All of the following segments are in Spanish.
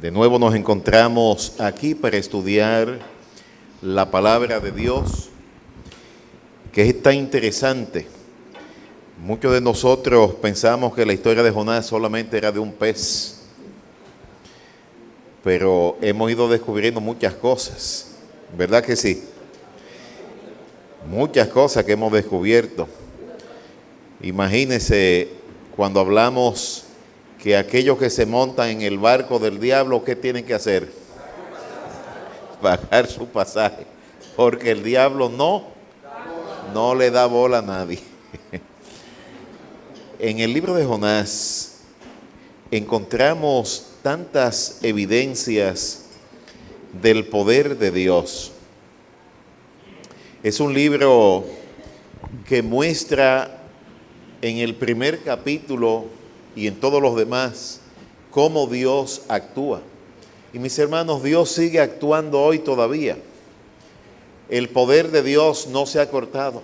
De nuevo nos encontramos aquí para estudiar la palabra de Dios, que es tan interesante. Muchos de nosotros pensamos que la historia de Jonás solamente era de un pez, pero hemos ido descubriendo muchas cosas, ¿verdad que sí? Muchas cosas que hemos descubierto. Imagínense cuando hablamos que aquellos que se montan en el barco del diablo, ¿qué tienen que hacer? Pagar su pasaje, porque el diablo no le da bola a nadie. En el libro de Jonás encontramos tantas evidencias del poder de Dios. Es un libro que muestra en el primer capítulo y en todos los demás cómo Dios actúa. Y mis hermanos, Dios sigue actuando hoy todavía. El poder de Dios no se ha cortado.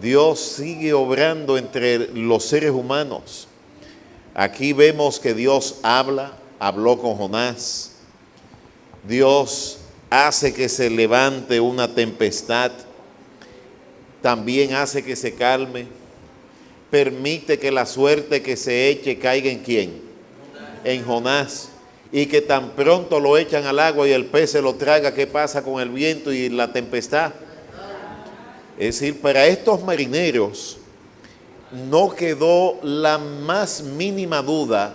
Dios sigue obrando entre los seres humanos. Aquí vemos que Dios habló con Jonás. Dios hace que se levante una tempestad. También hace que se calme. Permite que la suerte que se eche caiga ¿en quién? En Jonás. Y que tan pronto lo echan al agua y el pez se lo traga, ¿qué pasa con el viento y la tempestad? Es decir, para estos marineros no quedó la más mínima duda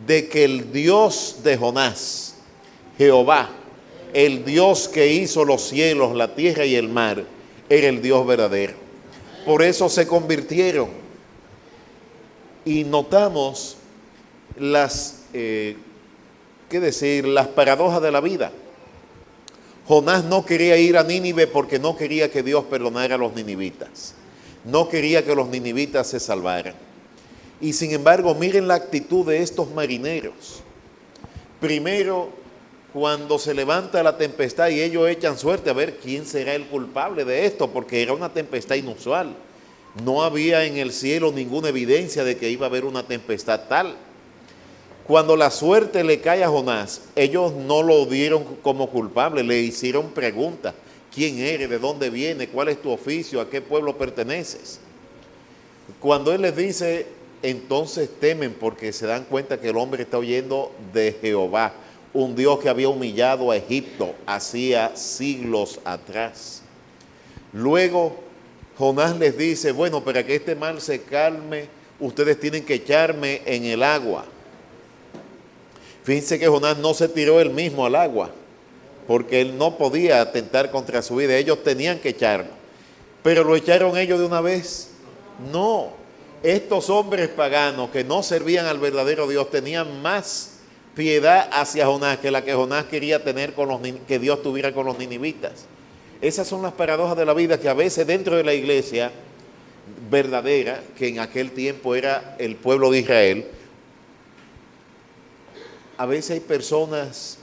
de que el Dios de Jonás, Jehová, el Dios que hizo los cielos, la tierra y el mar, era el Dios verdadero. Por eso se convirtieron. Y notamos las paradojas de la vida. Jonás no quería ir a Nínive porque no quería que Dios perdonara a los ninivitas. No quería que los ninivitas se salvaran. Y sin embargo, miren la actitud de estos marineros. Primero, cuando se levanta la tempestad y ellos echan suerte a ver quién será el culpable de esto, porque era una tempestad inusual. No había en el cielo ninguna evidencia de que iba a haber una tempestad tal. Cuando la suerte le cae a Jonás, ellos no lo dieron como culpable, le hicieron preguntas. ¿Quién eres? ¿De dónde vienes? ¿Cuál es tu oficio? ¿A qué pueblo perteneces? Cuando él les dice, entonces temen porque se dan cuenta que el hombre está huyendo de Jehová, un Dios que había humillado a Egipto hacía siglos atrás. Luego Jonás les dice, bueno, para que este mal se calme, ustedes tienen que echarme en el agua. Fíjense que Jonás no se tiró él mismo al agua, porque él no podía atentar contra su vida, ellos tenían que echarlo. Pero ¿lo echaron ellos de una vez? No, estos hombres paganos que no servían al verdadero Dios tenían más piedad hacia Jonás que la que Jonás quería tener que Dios tuviera con los ninivitas. Esas son las paradojas de la vida que a veces dentro de la iglesia verdadera, que en aquel tiempo era el pueblo de Israel, a veces hay personas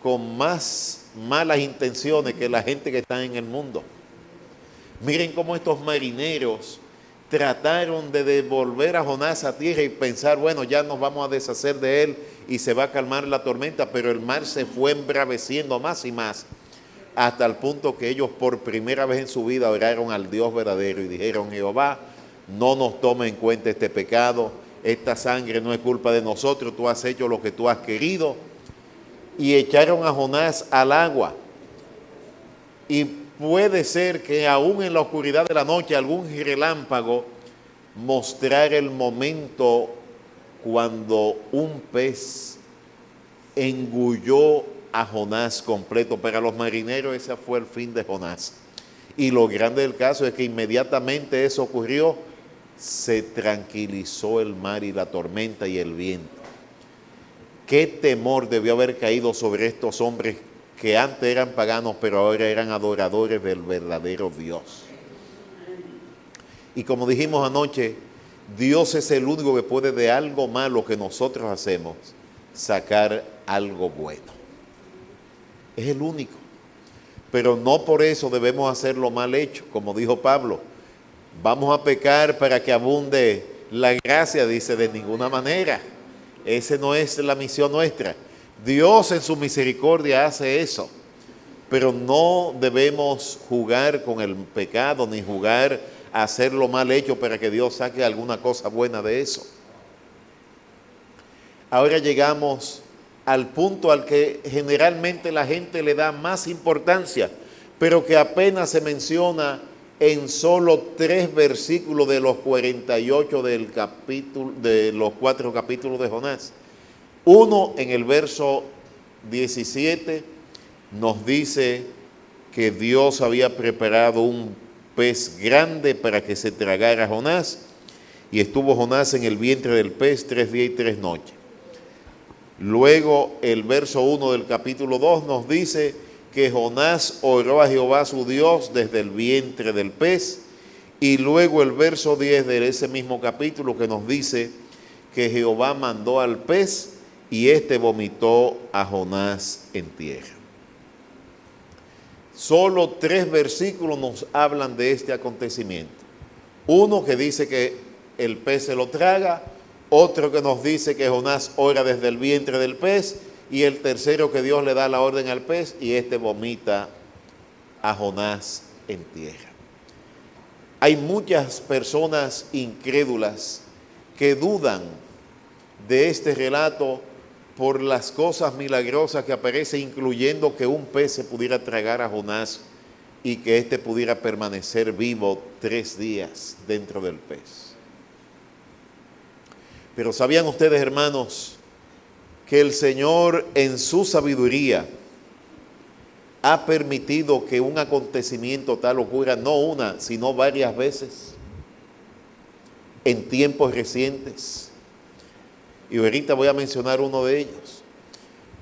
con más malas intenciones que la gente que está en el mundo. Miren cómo estos marineros trataron de devolver a Jonás a tierra y pensar, bueno, ya nos vamos a deshacer de él y se va a calmar la tormenta, pero el mar se fue embraveciendo más y más, hasta el punto que ellos por primera vez en su vida oraron al Dios verdadero y dijeron, Jehová, no nos tome en cuenta este pecado, esta sangre no es culpa de nosotros, tú has hecho lo que tú has querido. Y echaron a Jonás al agua. Y puede ser que aún en la oscuridad de la noche algún relámpago mostrara el momento cuando un pez engulló a Jonás completo. Para los marineros ese fue el fin de Jonás. Y lo grande del caso es que inmediatamente eso ocurrió, se tranquilizó el mar y la tormenta y el viento. Qué temor debió haber caído sobre estos hombres que antes eran paganos, pero ahora eran adoradores del verdadero Dios. Y como dijimos anoche, Dios es el único que puede de algo malo que nosotros hacemos sacar algo bueno. Es el único. Pero no por eso debemos hacerlo mal hecho, como dijo Pablo. Vamos a pecar para que abunde la gracia, dice, de ninguna manera. Esa no es la misión nuestra. Dios en su misericordia hace eso, pero no debemos jugar con el pecado ni jugar a hacer lo mal hecho para que Dios saque alguna cosa buena de eso. Ahora llegamos al punto al que generalmente la gente le da más importancia, pero que apenas se menciona en solo 3 versículos de los 48 del capítulo, de los 4 capítulos de Jonás. Uno, en el verso 17, nos dice que Dios había preparado un pez grande para que se tragara a Jonás, y estuvo Jonás en el vientre del pez 3 días y 3 noches. Luego el verso 1 del capítulo 2 nos dice que Jonás oró a Jehová su Dios desde el vientre del pez, y luego el verso 10 de ese mismo capítulo que nos dice que Jehová mandó al pez y éste vomitó a Jonás en tierra. Solo 3 versículos nos hablan de este acontecimiento. Uno que dice que el pez se lo traga, otro que nos dice que Jonás ora desde el vientre del pez, y el tercero que Dios le da la orden al pez y éste vomita a Jonás en tierra. Hay muchas personas incrédulas que dudan de este relato por las cosas milagrosas que aparecen, incluyendo que un pez se pudiera tragar a Jonás y que éste pudiera permanecer vivo 3 días dentro del pez. Pero ¿sabían ustedes, hermanos, que el Señor en su sabiduría ha permitido que un acontecimiento tal ocurra no una, sino varias veces en tiempos recientes? Y ahorita voy a mencionar uno de ellos.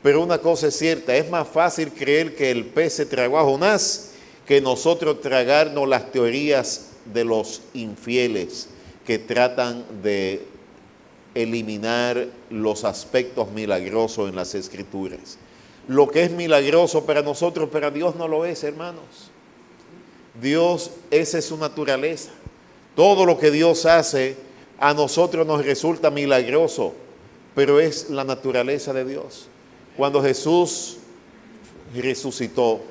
Pero una cosa es cierta, es más fácil creer que el pez se tragó a Jonás que nosotros tragarnos las teorías de los infieles que tratan de eliminar los aspectos milagrosos en las Escrituras. Lo que es milagroso para nosotros, para Dios no lo es, hermanos. Dios, esa es su naturaleza. Todo lo que Dios hace a nosotros nos resulta milagroso, pero es la naturaleza de Dios. Cuando Jesús resucitó,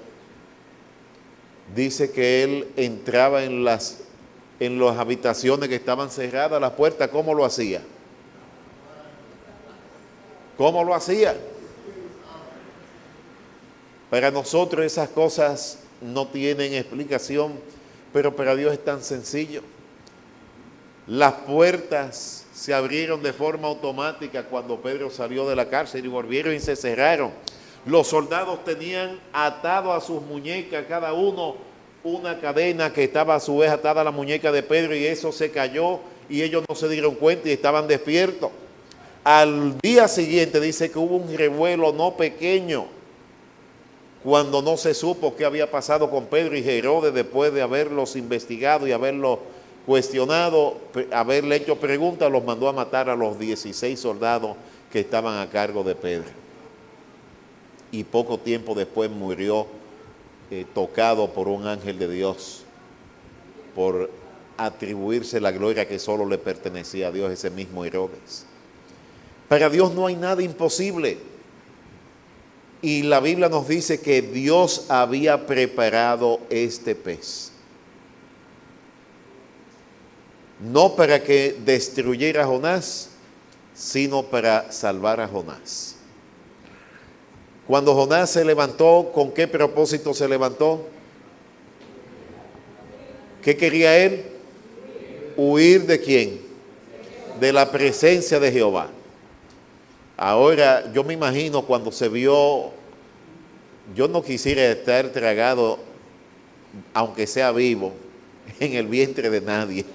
dice que Él entraba en las habitaciones que estaban cerradas, las puertas. ¿Cómo lo hacía? ¿Cómo lo hacía? Para nosotros esas cosas no tienen explicación, pero para Dios es tan sencillo. Las puertas se abrieron de forma automática cuando Pedro salió de la cárcel y volvieron y se cerraron. Los soldados tenían atado a sus muñecas, cada uno una cadena que estaba a su vez atada a la muñeca de Pedro, y eso se cayó y ellos no se dieron cuenta y estaban despiertos. Al día siguiente dice que hubo un revuelo no pequeño cuando no se supo qué había pasado con Pedro, y Herodes, después de haberlos investigado y haberlos cuestionado, haberle hecho preguntas, los mandó a matar a los 16 soldados que estaban a cargo de Pedro. Y poco tiempo después murió tocado por un ángel de Dios por atribuirse la gloria que solo le pertenecía a Dios, ese mismo Herodes. Para Dios no hay nada imposible. Y la Biblia nos dice que Dios había preparado este pez, no para que destruyera a Jonás, sino para salvar a Jonás. Cuando Jonás se levantó, ¿con qué propósito se levantó? ¿Qué quería él? ¿Huir de quién? De la presencia de Jehová. Ahora, yo me imagino cuando se vio, yo no quisiera estar tragado, aunque sea vivo, en el vientre de nadie.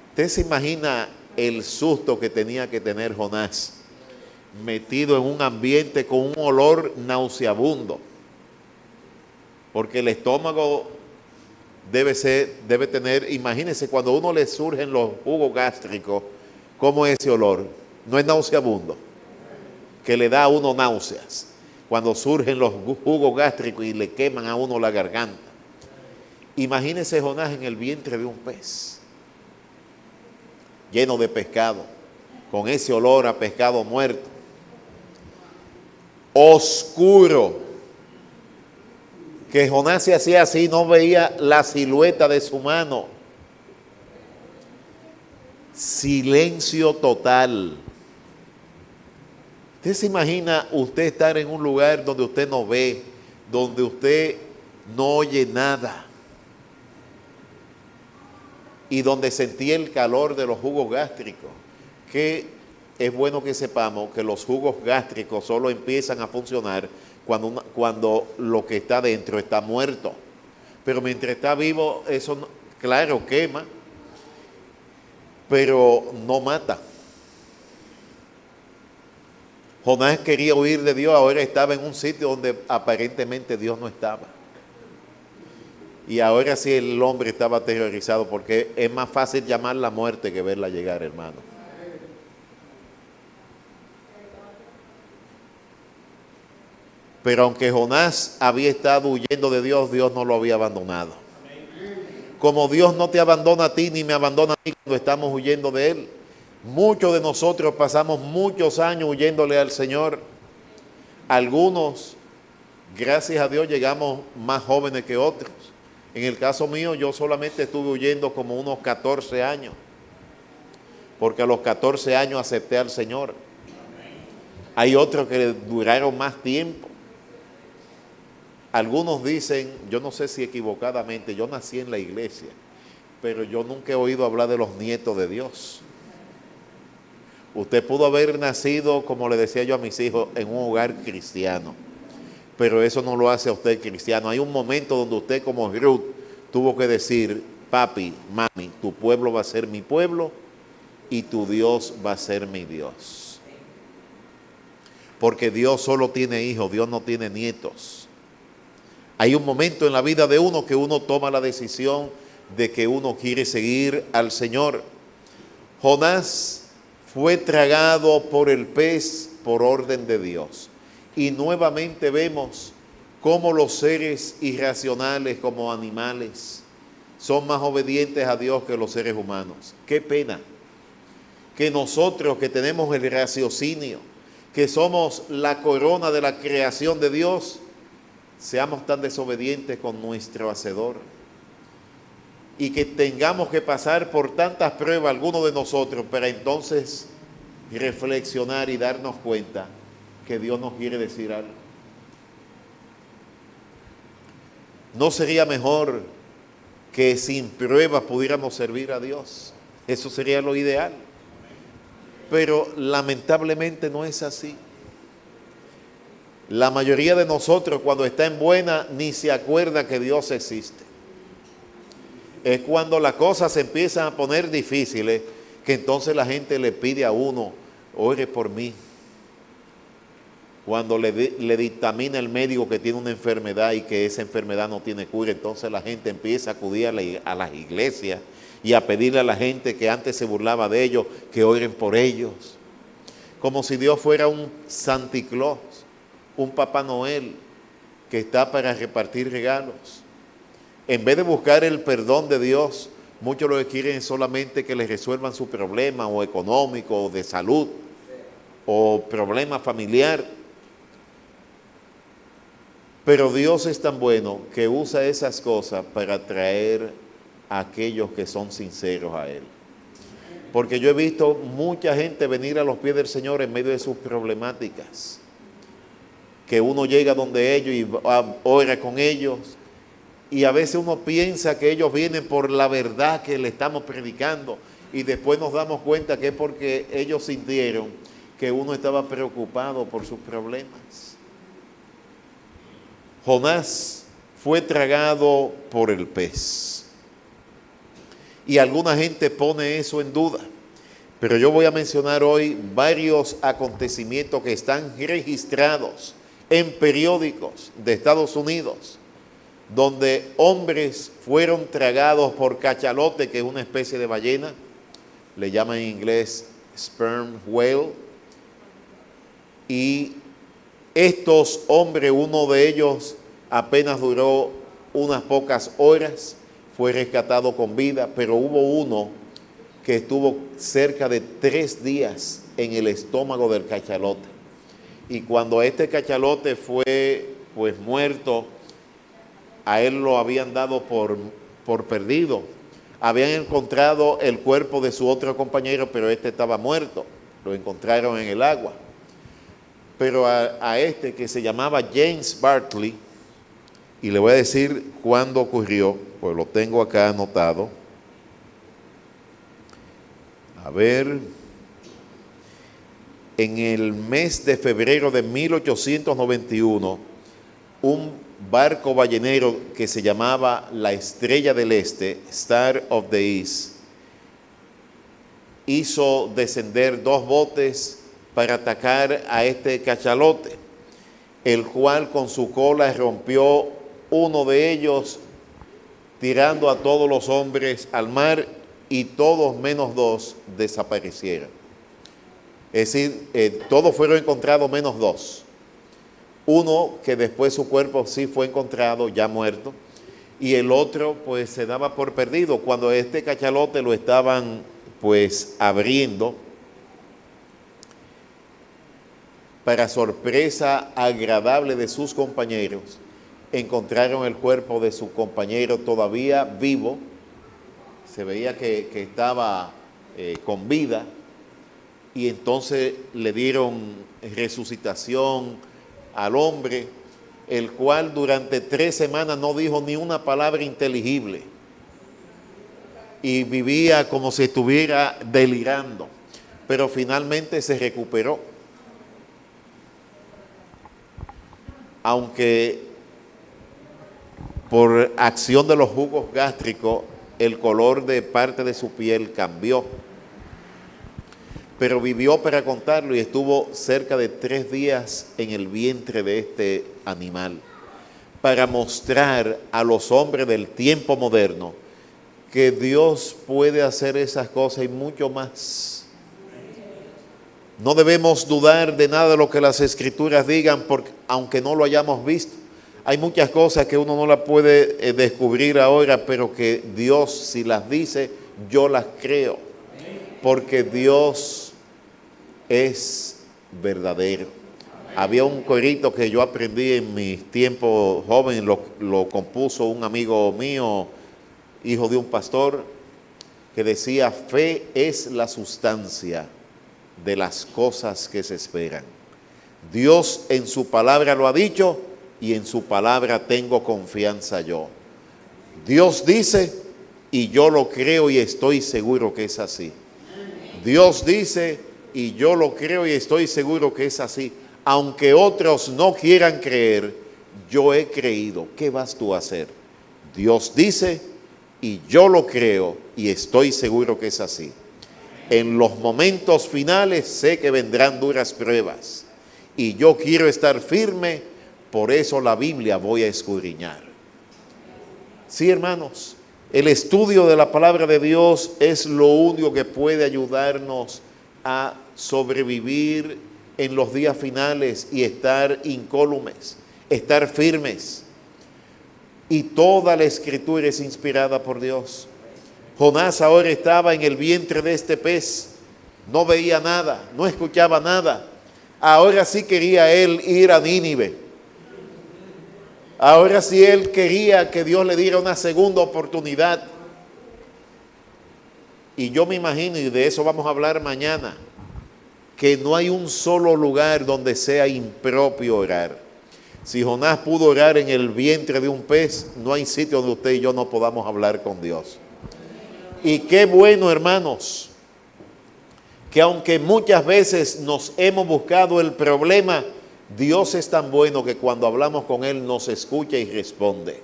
¿Usted se imagina el susto que tenía que tener Jonás, metido en un ambiente con un olor nauseabundo? Porque el estómago debe tener, imagínense, cuando a uno le surgen los jugos gástricos, ¿cómo es ese olor? No es nauseabundo, que le da a uno náuseas cuando surgen los jugos gástricos y le queman a uno la garganta. Imagínese Jonás en el vientre de un pez, lleno de pescado, con ese olor a pescado muerto. oscuro, que Jonás se hacía así, no veía la silueta de su mano. Silencio total. ¿Usted se imagina usted estar en un lugar donde usted no ve, donde usted no oye nada y donde sentía el calor de los jugos gástricos? Que es bueno que sepamos que los jugos gástricos solo empiezan a funcionar cuando lo que está dentro está muerto. Pero mientras está vivo, eso, claro, quema, pero no mata. Jonás quería huir de Dios, ahora estaba en un sitio donde aparentemente Dios no estaba. Y ahora sí el hombre estaba aterrorizado, porque es más fácil llamar la muerte que verla llegar, hermano. Pero aunque Jonás había estado huyendo de Dios, Dios no lo había abandonado. Como Dios no te abandona a ti ni me abandona a mí cuando estamos huyendo de Él. Muchos de nosotros pasamos muchos años huyéndole al Señor. Algunos, gracias a Dios, llegamos más jóvenes que otros. En el caso mío, yo solamente estuve huyendo como unos 14 años. Porque a los 14 años acepté al Señor. Hay otros que duraron más tiempo. Algunos dicen, yo no sé si equivocadamente, yo nací en la iglesia, pero yo nunca he oído hablar de los nietos de Dios. Usted pudo haber nacido, como le decía yo a mis hijos, en un hogar cristiano, pero eso no lo hace a usted cristiano. Hay un momento donde usted, como Ruth, tuvo que decir, papi, mami, tu pueblo va a ser mi pueblo y tu Dios va a ser mi Dios. Porque Dios solo tiene hijos, Dios no tiene nietos. Hay un momento en la vida de uno que uno toma la decisión de que uno quiere seguir al Señor. Jonás fue tragado por el pez por orden de Dios. Y nuevamente vemos cómo los seres irracionales como animales son más obedientes a Dios que los seres humanos. Qué pena que nosotros que tenemos el raciocinio, que somos la corona de la creación de Dios, seamos tan desobedientes con nuestro Hacedor. Y que tengamos que pasar por tantas pruebas, algunos de nosotros, para entonces reflexionar y darnos cuenta que Dios nos quiere decir algo. ¿No sería mejor que sin pruebas pudiéramos servir a Dios? Eso sería lo ideal. Pero lamentablemente no es así. La mayoría de nosotros cuando está en buena ni se acuerda que Dios existe. Es cuando las cosas se empiezan a poner difíciles que entonces la gente le pide a uno, ore por mí. Cuando le dictamina el médico que tiene una enfermedad y que esa enfermedad no tiene cura, entonces la gente empieza a acudir a las iglesias y a pedirle a la gente que antes se burlaba de ellos, que oren por ellos. Como si Dios fuera un Santa Claus, un Papá Noel que está para repartir regalos. En vez de buscar el perdón de Dios, muchos lo que quieren es solamente que les resuelvan su problema o económico o de salud o problema familiar. Pero Dios es tan bueno que usa esas cosas para atraer a aquellos que son sinceros a Él. Porque yo he visto mucha gente venir a los pies del Señor en medio de sus problemáticas. Que uno llega donde ellos y ora con ellos. Y a veces uno piensa que ellos vienen por la verdad que le estamos predicando. Y después nos damos cuenta que es porque ellos sintieron que uno estaba preocupado por sus problemas. Jonás fue tragado por el pez. Y alguna gente pone eso en duda. Pero yo voy a mencionar hoy varios acontecimientos que están registrados en periódicos de Estados Unidos, donde hombres fueron tragados por cachalote, que es una especie de ballena, le llaman en inglés sperm whale, y estos hombres, uno de ellos apenas duró unas pocas horas, fue rescatado con vida, pero hubo uno que estuvo cerca de 3 días en el estómago del cachalote. Y cuando este cachalote fue pues muerto, a él lo habían dado por perdido. Habían encontrado el cuerpo de su otro compañero, pero este estaba muerto. Lo encontraron en el agua. Pero a este, que se llamaba James Bartley, y le voy a decir cuándo ocurrió, pues lo tengo acá anotado. A ver, en el mes de febrero de 1891, un barco ballenero que se llamaba la Estrella del Este, Star of the East, hizo descender 2 botes para atacar a este cachalote, el cual con su cola rompió uno de ellos, tirando a todos los hombres al mar, y todos menos 2 desaparecieron. Es decir, todos fueron encontrados menos 2. Uno que después su cuerpo sí fue encontrado ya muerto, y el otro pues se daba por perdido. Cuando este cachalote lo estaban pues abriendo, para sorpresa agradable de sus compañeros, encontraron el cuerpo de su compañero todavía vivo. Se veía que estaba con vida, y entonces le dieron resucitación al hombre, el cual durante 3 semanas no dijo ni una palabra inteligible y vivía como si estuviera delirando, pero finalmente se recuperó. Aunque por acción de los jugos gástricos el color de parte de su piel cambió, pero vivió para contarlo, y estuvo cerca de 3 días en el vientre de este animal, para mostrar a los hombres del tiempo moderno que Dios puede hacer esas cosas y mucho más. No debemos dudar de nada de lo que las Escrituras digan, porque aunque no lo hayamos visto, hay muchas cosas que uno no las puede descubrir ahora, pero que Dios, si las dice, yo las creo, porque Dios es verdadero. Había un corito que yo aprendí en mis tiempos jóvenes, lo compuso un amigo mío, hijo de un pastor, que decía: fe es la sustancia de las cosas que se esperan. Dios en su palabra lo ha dicho, y en su palabra tengo confianza yo. Dios dice, y yo lo creo y estoy seguro que es así. Dios dice, y yo lo creo y estoy seguro que es así. Aunque otros no quieran creer, yo he creído. ¿Qué vas tú a hacer? Dios dice, y yo lo creo y estoy seguro que es así. En los momentos finales sé que vendrán duras pruebas, y yo quiero estar firme, por eso la Biblia voy a escudriñar. Sí, hermanos, el estudio de la palabra de Dios es lo único que puede ayudarnos a sobrevivir en los días finales y estar incólumes, estar firmes. Y toda la Escritura es inspirada por Dios. Jonás ahora estaba en el vientre de este pez, no veía nada, no escuchaba nada. Ahora sí quería él ir a Nínive. Ahora sí él quería que Dios le diera una segunda oportunidad. Y yo me imagino, y de eso vamos a hablar mañana, que no hay un solo lugar donde sea impropio orar. Si Jonás pudo orar en el vientre de un pez, no hay sitio donde usted y yo no podamos hablar con Dios. Y qué bueno, hermanos, que aunque muchas veces nos hemos buscado el problema, Dios es tan bueno que cuando hablamos con Él nos escucha y responde.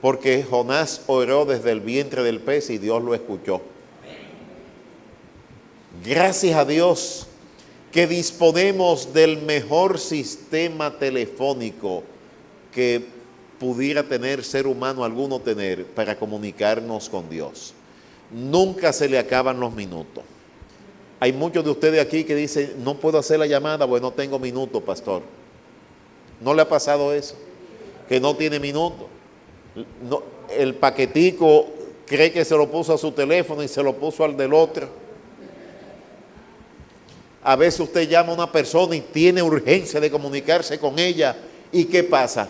Porque Jonás oró desde el vientre del pez y Dios lo escuchó. Gracias a Dios que disponemos del mejor sistema telefónico que pudiera tener ser humano alguno tener para comunicarnos con Dios. Nunca se le acaban los minutos. Hay muchos de ustedes aquí que dicen, no puedo hacer la llamada, pues no tengo minutos, pastor. ¿No le ha pasado eso? Que no tiene minutos. No, el paquetico cree que se lo puso a su teléfono y se lo puso al del otro. A veces usted llama a una persona y tiene urgencia de comunicarse con ella. ¿Y qué pasa?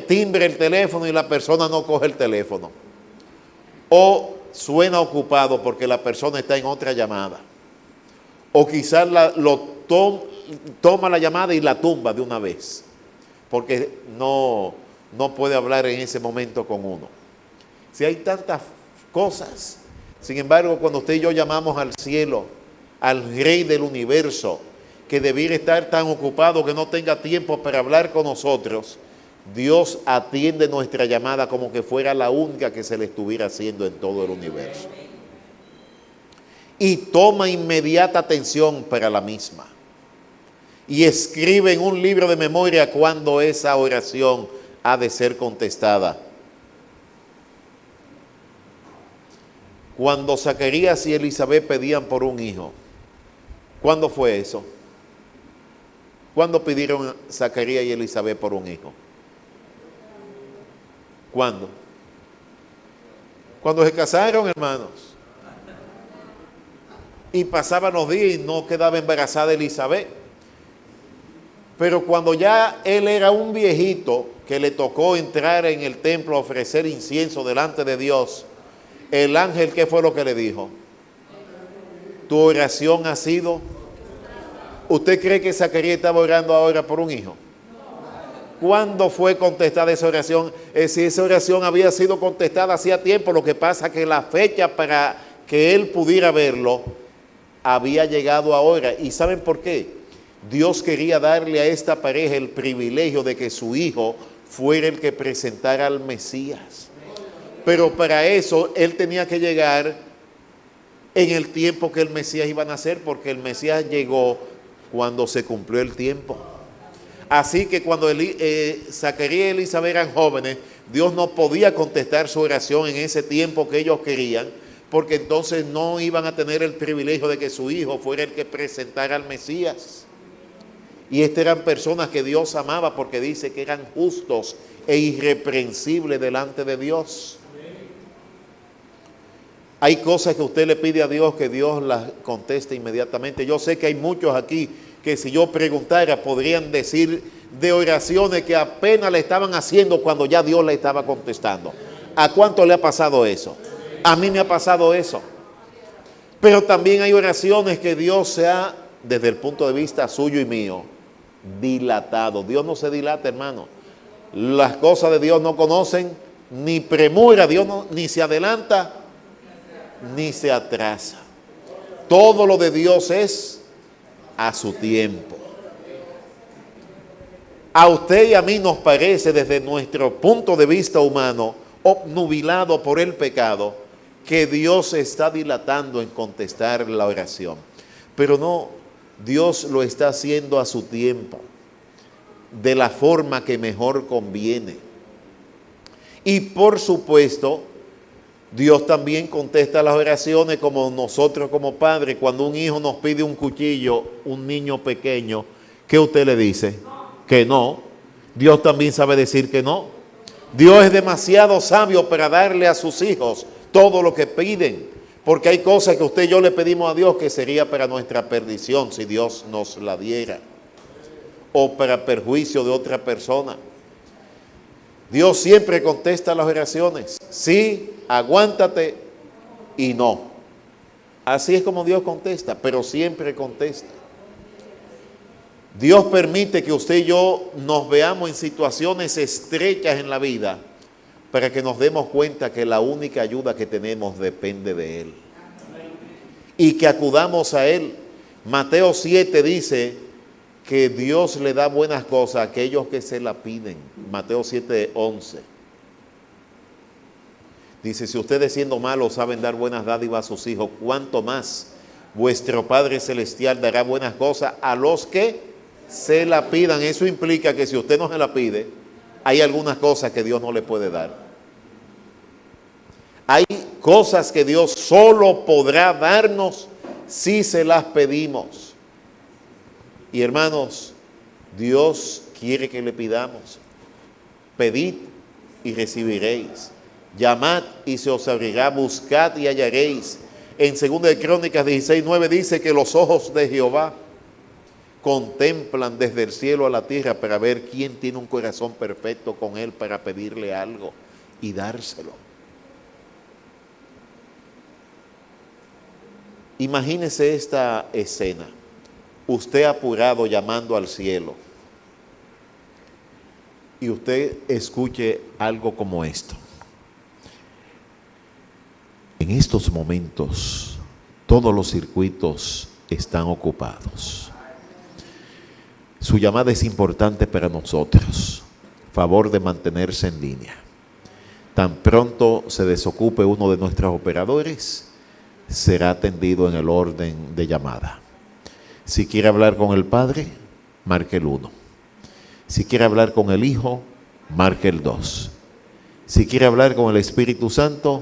Timbre el teléfono y la persona no coge el teléfono. O suena ocupado porque la persona está en otra llamada. O quizás toma la llamada y la tumba de una vez. Porque no puede hablar en ese momento con uno. Si hay tantas cosas. Sin embargo, cuando usted y yo llamamos al cielo, al Rey del universo, que debiera estar tan ocupado que no tenga tiempo para hablar con nosotros, Dios atiende nuestra llamada como que fuera la única que se le estuviera haciendo en todo el universo. Y toma inmediata atención para la misma. Y escribe en un libro de memoria cuando esa oración ha de ser contestada. Cuando Zacarías y Elizabeth pedían por un hijo, ¿cuándo fue eso? ¿Cuándo pidieron Zacarías y Elizabeth por un hijo? ¿Cuándo? Cuando se casaron, hermanos. Y pasaban los días y no quedaba embarazada Elizabeth. Pero cuando ya él era un viejito que le tocó entrar en el templo a ofrecer incienso delante de Dios, el ángel, ¿qué fue lo que le dijo? Tu oración ha sido... ¿Usted cree que Zacarías estaba orando ahora por un hijo? ¿Cuándo fue contestada esa oración? Si esa oración había sido contestada hacía tiempo, lo que pasa es que la fecha para que él pudiera verlo había llegado ahora. ¿Y saben por qué? Dios quería darle a esta pareja el privilegio de que su hijo fuera el que presentara al Mesías. Pero para eso él tenía que llegar en el tiempo que el Mesías iba a nacer, porque el Mesías llegó cuando se cumplió el tiempo. Así que cuando Zacarías y Elizabeth eran jóvenes, Dios no podía contestar su oración en ese tiempo que ellos querían, porque entonces no iban a tener el privilegio de que su hijo fuera el que presentara al Mesías. Y estas eran personas que Dios amaba, porque dice que eran justos e irreprensibles delante de Dios. Hay cosas que usted le pide a Dios que Dios las conteste inmediatamente. Yo sé que hay muchos aquí que si yo preguntara podrían decir de oraciones que apenas le estaban haciendo cuando ya Dios le estaba contestando. ¿A cuánto le ha pasado eso? A mí me ha pasado eso. Pero también hay oraciones que Dios se ha, desde el punto de vista suyo y mío, dilatado. Dios no se dilata, hermano. Las cosas de Dios no conocen ni premura. Dios ni se adelanta ni se atrasa. Todo lo de Dios es a su tiempo. A usted y a mí nos parece, desde nuestro punto de vista humano, obnubilado por el pecado, que Dios se está dilatando en contestar la oración. Pero no, Dios lo está haciendo a su tiempo, de la forma que mejor conviene. Y por supuesto, Dios también contesta las oraciones como nosotros como padres. Cuando un hijo nos pide un cuchillo, un niño pequeño, ¿qué usted le dice? Que no. Dios también sabe decir que no. Dios es demasiado sabio para darle a sus hijos todo lo que piden, porque hay cosas que usted y yo le pedimos a Dios que sería para nuestra perdición si Dios nos la diera, o para perjuicio de otra persona. Dios siempre contesta las oraciones. Sí, aguántate y no. Así es como Dios contesta, pero siempre contesta. Dios permite que usted y yo nos veamos en situaciones estrechas en la vida para que nos demos cuenta que la única ayuda que tenemos depende de Él. Y que acudamos a Él. Mateo 7 dice que Dios le da buenas cosas a aquellos que se la piden. Mateo 7:11. Dice, si ustedes siendo malos saben dar buenas dádivas a sus hijos, ¿cuánto más vuestro Padre Celestial dará buenas cosas a los que se la pidan? Eso implica que si usted no se la pide, hay algunas cosas que Dios no le puede dar. Hay cosas que Dios solo podrá darnos si se las pedimos. Y hermanos, Dios quiere que le pidamos. Pedid y recibiréis. Llamad y se os abrirá. Buscad y hallaréis. En 2 de Crónicas 16:9 dice que los ojos de Jehová contemplan desde el cielo a la tierra para ver quién tiene un corazón perfecto con él para pedirle algo y dárselo. Imagínese esta escena. Usted apurado llamando al cielo y usted escuche algo como esto. En estos momentos todos los circuitos están ocupados. Su llamada es importante para nosotros. Favor de mantenerse en línea. Tan pronto se desocupe uno de nuestros operadores, será atendido en el orden de llamada. Si quiere hablar con el Padre, marque el 1. Si quiere hablar con el Hijo, marque el 2. Si quiere hablar con el Espíritu Santo,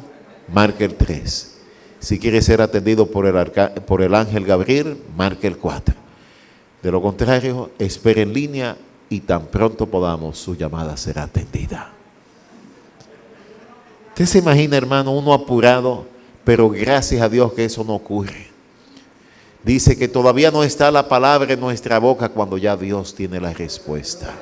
marque el 3. Si quiere ser atendido por el ángel Gabriel, marque el 4. De lo contrario, espere en línea y tan pronto podamos, su llamada será atendida. ¿Usted se imagina, hermano, uno apurado, pero gracias a Dios que eso no ocurre? Dice que todavía no está la palabra en nuestra boca cuando ya Dios tiene la respuesta.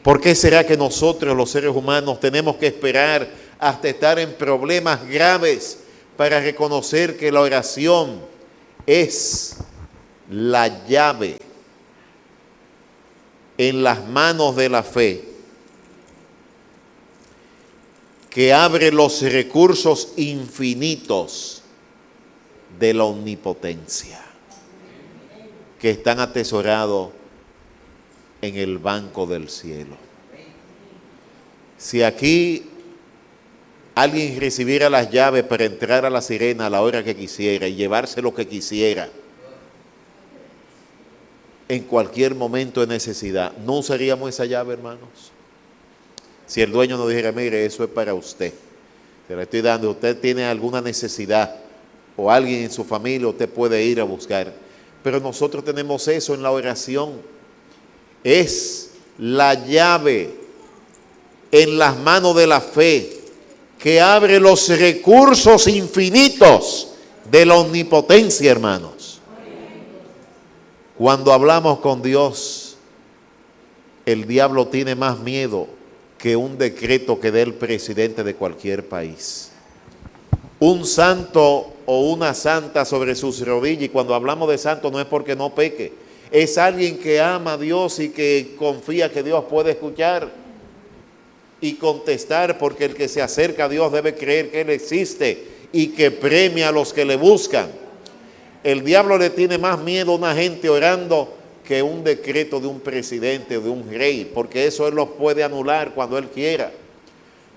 ¿Por qué será que nosotros, los seres humanos, tenemos que esperar hasta estar en problemas graves para reconocer que la oración es la llave en las manos de la fe que abre los recursos infinitos de la omnipotencia que están atesorados en el banco del cielo? Si aquí alguien recibiera las llaves para entrar a la Sirena a la hora que quisiera y llevarse lo que quisiera, en cualquier momento de necesidad, ¿no usaríamos esa llave, hermanos? Si el dueño nos dijera, mire, eso es para usted, se la estoy dando, usted tiene alguna necesidad o alguien en su familia, usted puede ir a buscar. Pero nosotros tenemos eso en la oración. Es la llave en las manos de la fe que abre los recursos infinitos de la omnipotencia, hermanos. Cuando hablamos con Dios, el diablo tiene más miedo que un decreto que dé el presidente de cualquier país. Un santo o una santa sobre sus rodillas, y cuando hablamos de santo no es porque no peque, es alguien que ama a Dios y que confía que Dios puede escuchar y contestar, porque el que se acerca a Dios debe creer que Él existe y que premia a los que le buscan. El diablo le tiene más miedo a una gente orando que un decreto de un presidente o de un rey, porque eso Él los puede anular cuando Él quiera.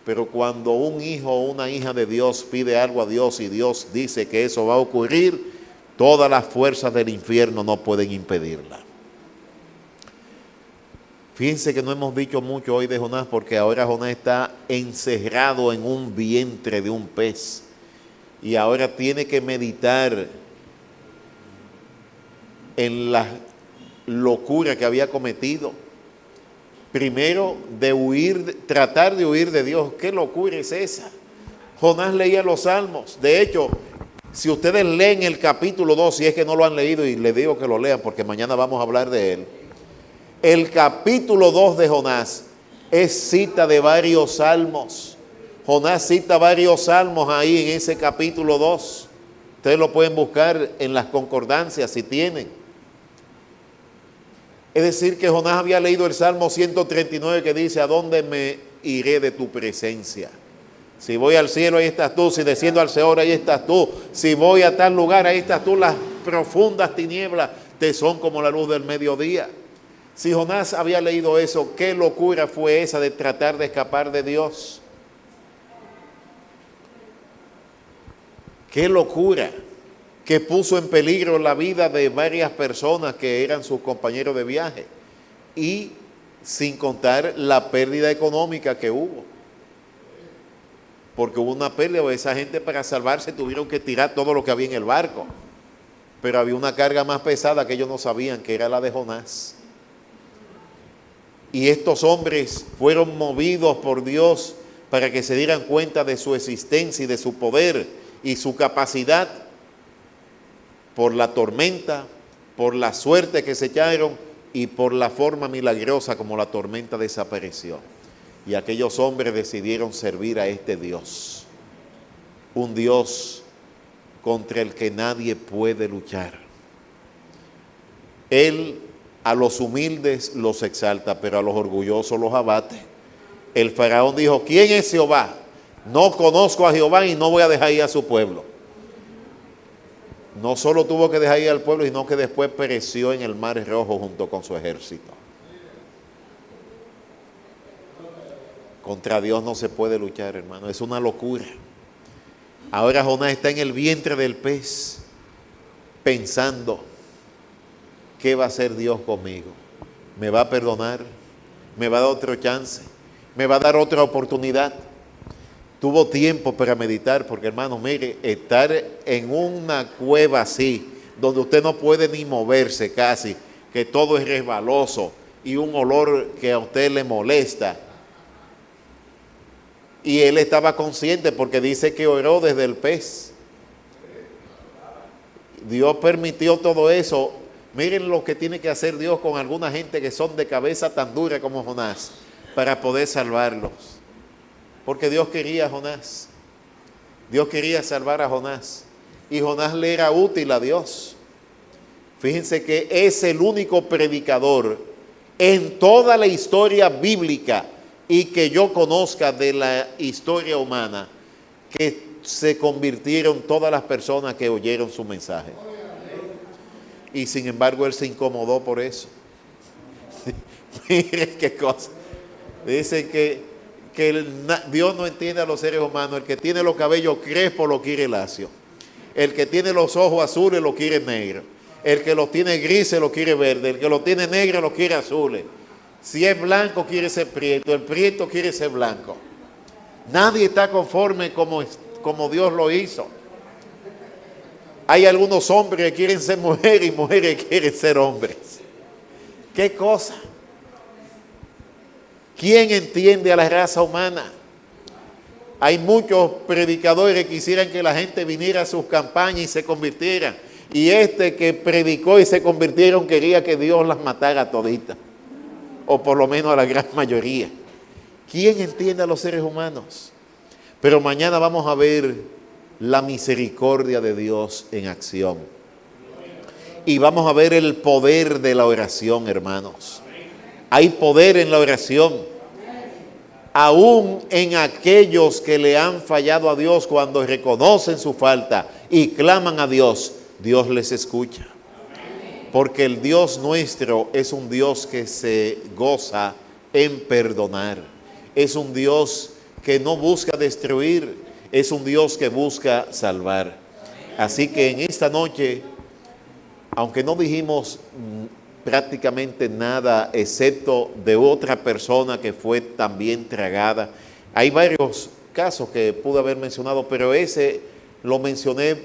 Pero cuando un hijo o una hija de Dios pide algo a Dios y Dios dice que eso va a ocurrir, todas las fuerzas del infierno no pueden impedirla. Fíjense que no hemos dicho mucho hoy de Jonás, porque ahora Jonás está encerrado en un vientre de un pez y ahora tiene que meditar en la locura que había cometido. Primero, de huir, tratar de huir de Dios. ¿Qué locura es esa? Jonás leía los salmos. De hecho, si ustedes leen el capítulo 2, si es que no lo han leído, y les digo que lo lean porque mañana vamos a hablar de él. El capítulo 2 de Jonás es cita de varios salmos. Jonás cita varios salmos ahí en ese capítulo 2. Ustedes lo pueden buscar en las concordancias si tienen. Es decir, que Jonás había leído el Salmo 139 que dice, ¿a dónde me iré de tu presencia? Si voy al cielo, ahí estás tú. Si desciendo al Seol, ahí estás tú. Si voy a tal lugar, ahí estás tú. Las profundas tinieblas te son como la luz del mediodía. Si Jonás había leído eso, ¿qué locura fue esa de tratar de escapar de Dios? ¡Qué locura! Que puso en peligro la vida de varias personas que eran sus compañeros de viaje, y sin contar la pérdida económica que hubo, porque hubo una pérdida. Esa gente, para salvarse, tuvieron que tirar todo lo que había en el barco, pero había una carga más pesada que ellos no sabían, que era la de Jonás. Y estos hombres fueron movidos por Dios para que se dieran cuenta de su existencia y de su poder, y su capacidad por la tormenta, por la suerte que se echaron y por la forma milagrosa como la tormenta desapareció. Y aquellos hombres decidieron servir a este Dios, un Dios contra el que nadie puede luchar. Él a los humildes los exalta, pero a los orgullosos los abate. El faraón dijo: ¿quién es Jehová? No conozco a Jehová y no voy a dejar ir a su pueblo. No solo tuvo que dejar ir al pueblo, sino que después pereció en el Mar Rojo junto con su ejército. Contra Dios no se puede luchar, hermano. Es una locura. Ahora Jonás está en el vientre del pez pensando: ¿qué va a hacer Dios conmigo? ¿Me va a perdonar? ¿Me va a dar otro chance? ¿Me va a dar otra oportunidad? Tuvo tiempo para meditar, porque hermano, mire, estar en una cueva así, donde usted no puede ni moverse casi, que todo es resbaloso y un olor que a usted le molesta. Y él estaba consciente porque dice que oró desde el pez. Dios permitió todo eso. Miren lo que tiene que hacer Dios con alguna gente que son de cabeza tan dura como Jonás para poder salvarlos. Porque Dios quería a Jonás. Dios quería salvar a Jonás. Y Jonás le era útil a Dios. Fíjense que es el único predicador en toda la historia bíblica y que yo conozca de la historia humana que se convirtieron todas las personas que oyeron su mensaje. Y sin embargo él se incomodó por eso. Miren qué cosa. Dice que Dios no entiende a los seres humanos. El que tiene los cabellos crespos lo quiere lacio. El que tiene los ojos azules lo quiere negro. El que los tiene grises lo quiere verde. El que los tiene negros lo quiere azules. Si es blanco quiere ser prieto. El prieto quiere ser blanco. Nadie está conforme como Dios lo hizo. Hay algunos hombres que quieren ser mujeres y mujeres que quieren ser hombres. ¿Qué cosa? ¿Quién entiende a la raza humana? Hay muchos predicadores que quisieran que la gente viniera a sus campañas y se convirtiera. Y este que predicó y se convirtieron quería que Dios las matara toditas. O por lo menos a la gran mayoría. ¿Quién entiende a los seres humanos? Pero mañana vamos a ver la misericordia de Dios en acción. Y vamos a ver el poder de la oración, hermanos. Hay poder en la oración. Aún en aquellos que le han fallado a Dios, cuando reconocen su falta y claman a Dios, Dios les escucha. Porque el Dios nuestro es un Dios que se goza en perdonar. Es un Dios que no busca destruir, es un Dios que busca salvar. Así que en esta noche, aunque no dijimos prácticamente nada excepto de otra persona que fue también tragada, hay varios casos que pude haber mencionado, pero ese lo mencioné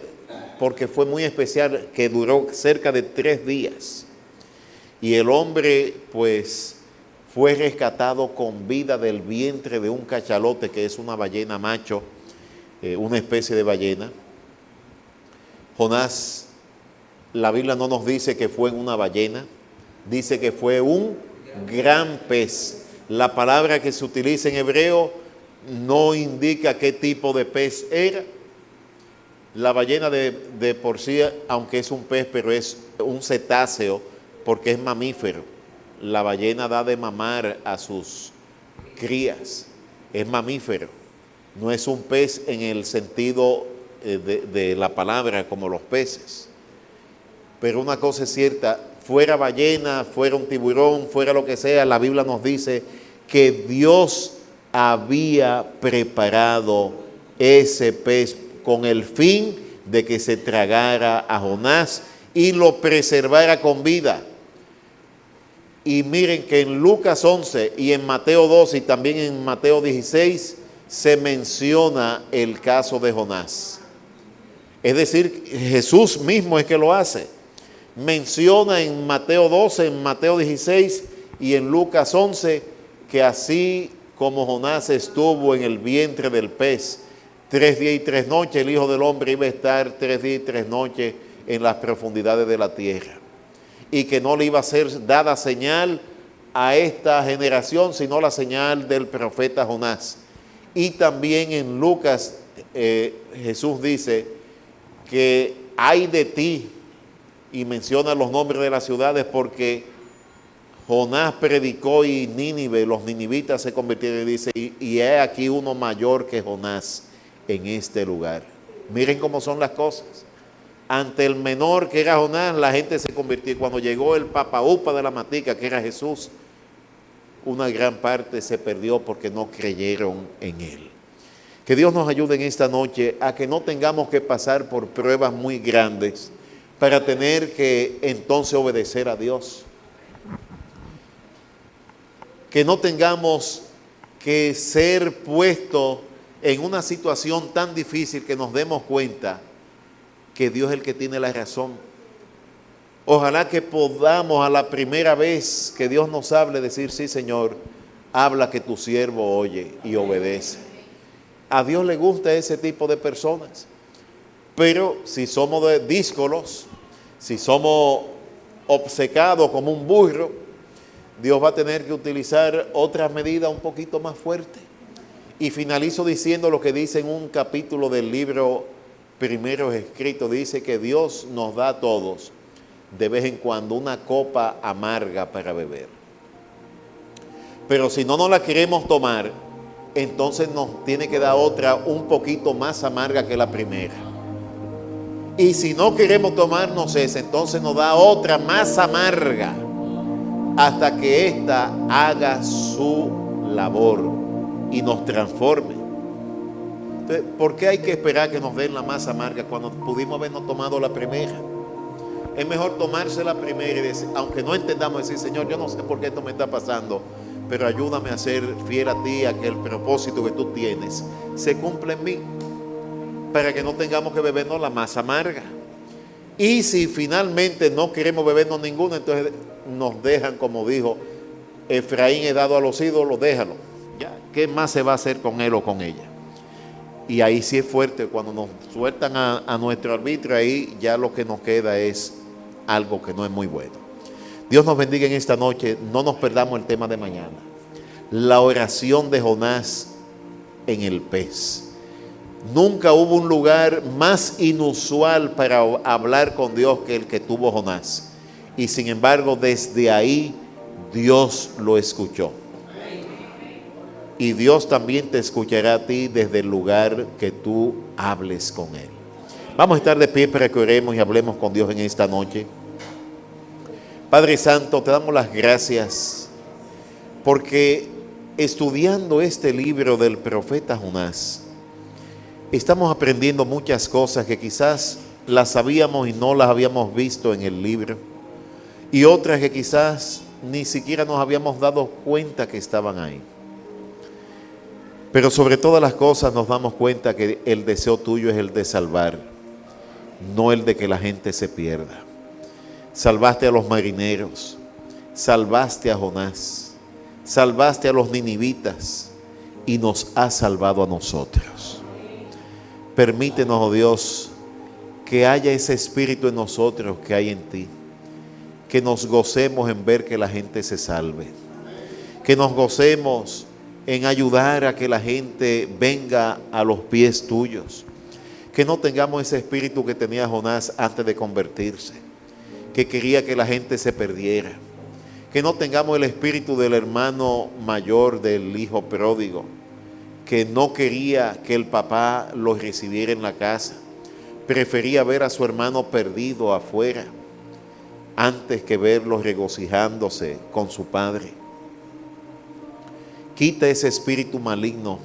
porque fue muy especial, que duró cerca de 3 días. Y el hombre pues fue rescatado con vida del vientre de un cachalote, que es una ballena macho, una especie de ballena. Jonás, la Biblia no nos dice que fue en una ballena, dice que fue un gran pez. La palabra que se utiliza en hebreo no indica qué tipo de pez era. La ballena de por sí, aunque es un pez, pero es un cetáceo porque es mamífero. La ballena da de mamar a sus crías, es mamífero. No es un pez en el sentido de la palabra como los peces. Pero una cosa es cierta, fuera ballena, fuera un tiburón, fuera lo que sea, la Biblia nos dice que Dios había preparado ese pez con el fin de que se tragara a Jonás y lo preservara con vida. Y miren que en Lucas 11 y en Mateo 12 y también en Mateo 16 se menciona el caso de Jonás. Es decir, Jesús mismo es que lo hace. Menciona en Mateo 12, en Mateo 16 y en Lucas 11 que así como Jonás estuvo en el vientre del pez 3 días y 3 noches, el Hijo del Hombre iba a estar 3 días y 3 noches en las profundidades de la tierra. Y que no le iba a ser dada señal a esta generación, sino la señal del profeta Jonás. Y también en Lucas, Jesús dice que ay de ti, y menciona los nombres de las ciudades, porque Jonás predicó y Nínive, los ninivitas se convirtieron, y dice, y he aquí uno mayor que Jonás en este lugar. Miren cómo son las cosas. Ante el menor que era Jonás, la gente se convirtió. Cuando llegó el papaupa de la matica, que era Jesús, una gran parte se perdió porque no creyeron en él. Que Dios nos ayude en esta noche a que no tengamos que pasar por pruebas muy grandes para tener que entonces obedecer a Dios. Que no tengamos que ser puestos en una situación tan difícil que nos demos cuenta que Dios es el que tiene la razón. Ojalá que podamos a la primera vez que Dios nos hable decir, sí Señor, habla que tu siervo oye y obedece. A Dios le gusta ese tipo de personas. Pero si somos díscolos, si somos obcecados como un burro, Dios va a tener que utilizar otras medidas un poquito más fuertes. Y finalizo diciendo lo que dice en un capítulo del libro Primeros Escritos. Dice que Dios nos da a todos de vez en cuando una copa amarga para beber. Pero si no nos la queremos tomar, entonces nos tiene que dar otra un poquito más amarga que la primera. Y si no queremos tomarnos esa, entonces nos da otra más amarga hasta que ésta haga su labor y nos transforme. Entonces, ¿por qué hay que esperar que nos den la más amarga cuando pudimos habernos tomado la primera? Es mejor tomarse la primera y decir, aunque no entendamos, decir, Señor, yo no sé por qué esto me está pasando, pero ayúdame a ser fiel a ti, a que el propósito que tú tienes se cumpla en mí, para que no tengamos que bebernos la más amarga. Y si finalmente no queremos bebernos ninguna, entonces nos dejan, como dijo Efraín, he dado a los ídolos, déjalo. Ya, ¿qué más se va a hacer con él o con ella? Y ahí sí es fuerte, cuando nos sueltan a nuestro arbitrio, ahí ya lo que nos queda es algo que no es muy bueno. Dios nos bendiga en esta noche, no nos perdamos el tema de mañana. La oración de Jonás en el pez. Nunca hubo un lugar más inusual para hablar con Dios que el que tuvo Jonás. Y sin embargo, desde ahí Dios lo escuchó. Y Dios también te escuchará a ti desde el lugar que tú hables con Él. Vamos a estar de pie para que oremos y hablemos con Dios en esta noche. Padre Santo, te damos las gracias porque estudiando este libro del profeta Jonás, estamos aprendiendo muchas cosas que quizás las sabíamos y no las habíamos visto en el libro, y otras que quizás ni siquiera nos habíamos dado cuenta que estaban ahí. Pero sobre todas las cosas nos damos cuenta que el deseo tuyo es el de salvar, no el de que la gente se pierda. Salvaste a los marineros, salvaste a Jonás, salvaste a los ninivitas y nos has salvado a nosotros. Permítenos, oh Dios, que haya ese espíritu en nosotros que hay en ti, que nos gocemos en ver que la gente se salve, que nos gocemos en ayudar a que la gente venga a los pies tuyos, que no tengamos ese espíritu que tenía Jonás antes de convertirse, que quería que la gente se perdiera, que no tengamos el espíritu del hermano mayor del hijo pródigo, que no quería que el papá lo recibiera en la casa, prefería ver a su hermano perdido afuera antes que verlo regocijándose con su padre. Quita ese espíritu maligno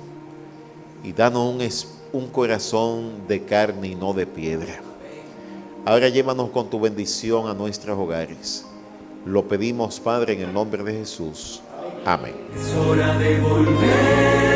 y danos un corazón de carne y no de piedra. Ahora llévanos con tu bendición a nuestros hogares. Lo pedimos, Padre, en el nombre de Jesús. Amén. Es hora de volver.